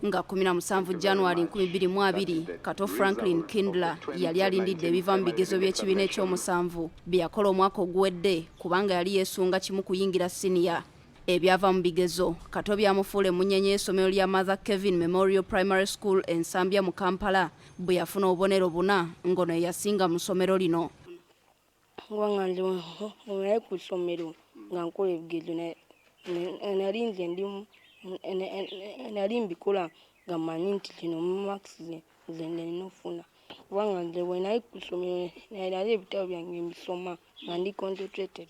nga 17 January 2022 Kato Franklyn Kindler yali alindidde ebiva mu bigezo by'ekibiina eky'omusanvu bye yakola omwaka oguwedde kubanga yali yeesunga kimu kuyingira Siniya. Ebyava mu bigezo Kato byamufuula emunyenye y'essomero lya Mother Kevin Memorial Primary School ensambya mu Kampala bwe yafuna obubonero obuna ngono yasinga mu ssomero lino. Nga ku ssomero nga nkola ebigezo nalinze nali mbikola nga manyi nti kino max ze nofuna kubanga nze bwe nali ku ssomero nali ebitabo byange mbisoma nga ndi concentrated.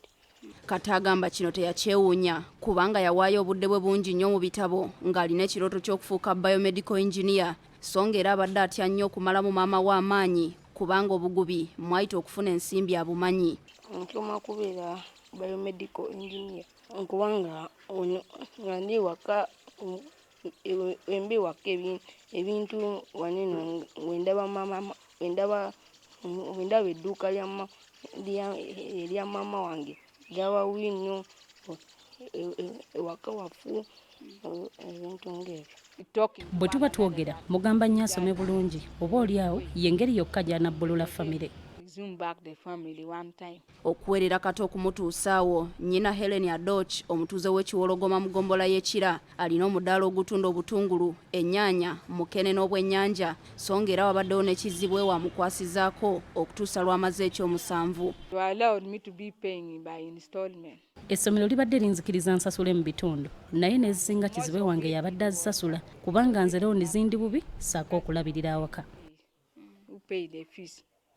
Kata agamba kino teyakyewuunya kubanga yawaayo obudde bwe bungi nnyo mu bitabo ng'alina ekirooto ky'okufuuka biomedical engineer so ng'era abadde atya nnyo okumalamu maama we amaanyi kubanga obugubi mwayita okufuna ensimbi abumanyi. Nsoma kubeera biomedical engineer kubanga nga ndi waka embi waka ebintu waneno wendaba edduuka lya maama wange lyaba wino ewaka wafu ebintu ng'ebyo. Bwe tuba twogera mugamba nnyo asome bulungi oba oli awo y'engeri yokka gy'anabbulula famire. Okuwerera Kato okumutuusaawo nnyina Helen Adoch omutuuze w'ekiwologoma mu gombola y'ekira alina omudaala ogutunda obutungulu ennyaanya mukene n'obwennyanja so ng'era wabaddewo n'ekizibu ewamukwasizaako okutuusa lw'amaze eky'omusanvu. Essomero libadde linzikiriza nsasule mu bitundu naye n'ezisinga kizibe wange yabadde azisasula kubanga nze looni zindi bubi ssaako okulabirira awaka.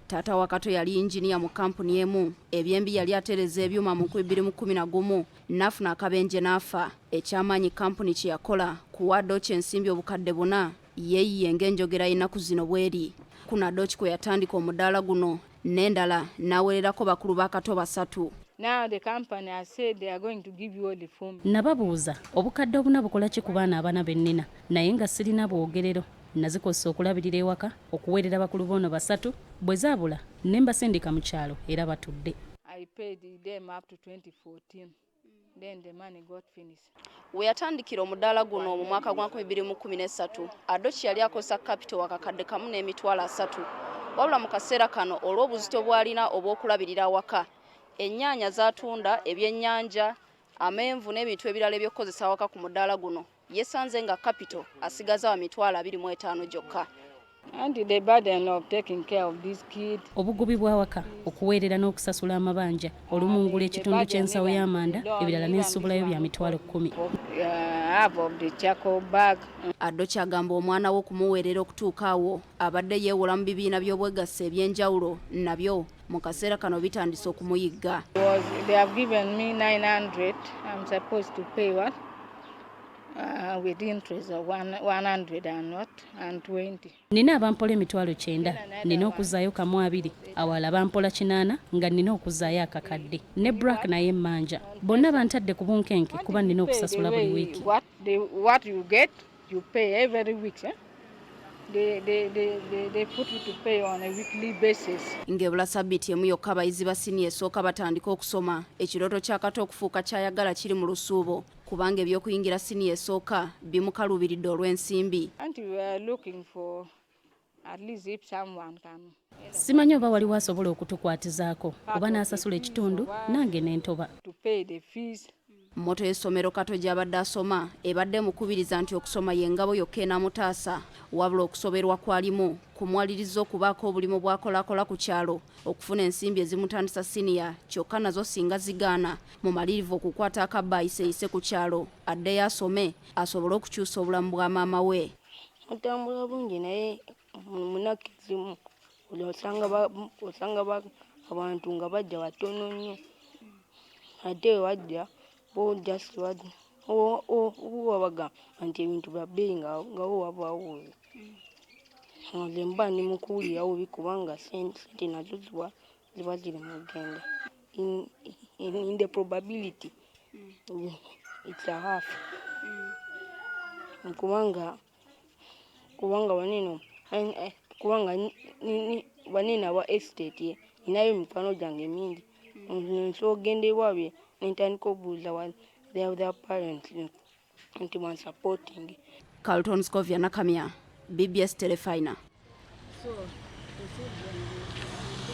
Taata wa Kato yali injiniya mu kampuni emu ebyembi yali atereza ebyuma mu 2011 n'afuna akabenje n'afa. Ekyamaanyi kampuni kye yakola kuwa Adoch ensimbi obukadde buna yeeyiye ng'enjogera y'ennaku zino bweri. Kuno Adoch kwe yatandika omudaala guno n'endala n'awererako bakulu ba Kato 3. Nababuuza obukadde obuna bukola ki ku baana abaana bennina naye nga sirina bwogerero nazikosa okulabirira ewaka okuweerera bakulu boono 3 bwe zaabula ne mbasindika mu kyalo era batudde. We yatandikira omudaala guno mu mwaka gwa 2013 Adoch yali akosa capital wakakadde kamu n'emitwalo 3 wabula mu kaseera kano olw'obuzito bw'alina obw'okulabirira awaka ennyaanya zatunda ebyennyanja amenvu n'ebintu ebirala eby'okukozesa awaka ku mudaala guno yesanze nga capital asigaza wa mitwalo 25 gyokka. Obugubi bw'awaka okuweerera n'okusasula amabanja olumungula ekitundu ky'ensawo y'amanda ebirala n'ensubulayo bya mitwalo 10. Adoch agamba omwana we okumuweerera okutuuka awo abadde yeewola mu bibiina by'obwegassi eby'enjawulo nabyo mu kaseera kano bitandise okumuyigga. With interest of 120. Nina abampola emitwalo 9 nina okuzaayo kamu 2 awala bampola 8 nga nina okuzaayo akakadde ne Brack naye mmanja bonna bantadde ku bunkenke kuba nina okusasula buli wiiki. What you get you pay every week. They put you to pay on a weekly basis. Ng'ebula sabbiiti emu yokka abayizi ba Siniya esooka batandika okusoma ekirooto kya Kato okufuuka kyayagala kiri mu lusuubo kubanga eby'okuyingira Siniya esooka bimukaluubiridde olw'ensimbi. Simanyi oba waliwo asobola okutukwatizaako oba n'asasula ekitundu nange n'entoba. Mmoto y'essomero Kato gy'abadde asoma ebadde mukubiriza nti okusoma y'engabo yokka enamutaasa wabula okusoberwa kwalimu kumwaliriza okubaako obulimu bw'akolakola ku kyalo okufuna ensimbi ezimutandisa Siniya kyokka nazo singa zigaana mumalirivu okukwata akabba ayiseyise ku kyalo addeyo asome asobole okukyusa obulamu bwa maama we. Otambula bungi naye munaku ezimu osanga abantu nga bajja batono nnyo ate wajja wabaga nti ebintu bya bbeeyi nga wo waba wawuuze. Nze mba ndi mukuwulira bubi kubanga sente nazo ziba ziri mu genda. In the probability it's a half. Kubanga banene wa estate inayo emifano gyange mingi nso ogenda ewaabwe n'entandika obuuza their parents nti supporting. Carlton Scovia Nakamya, BBS Telefina.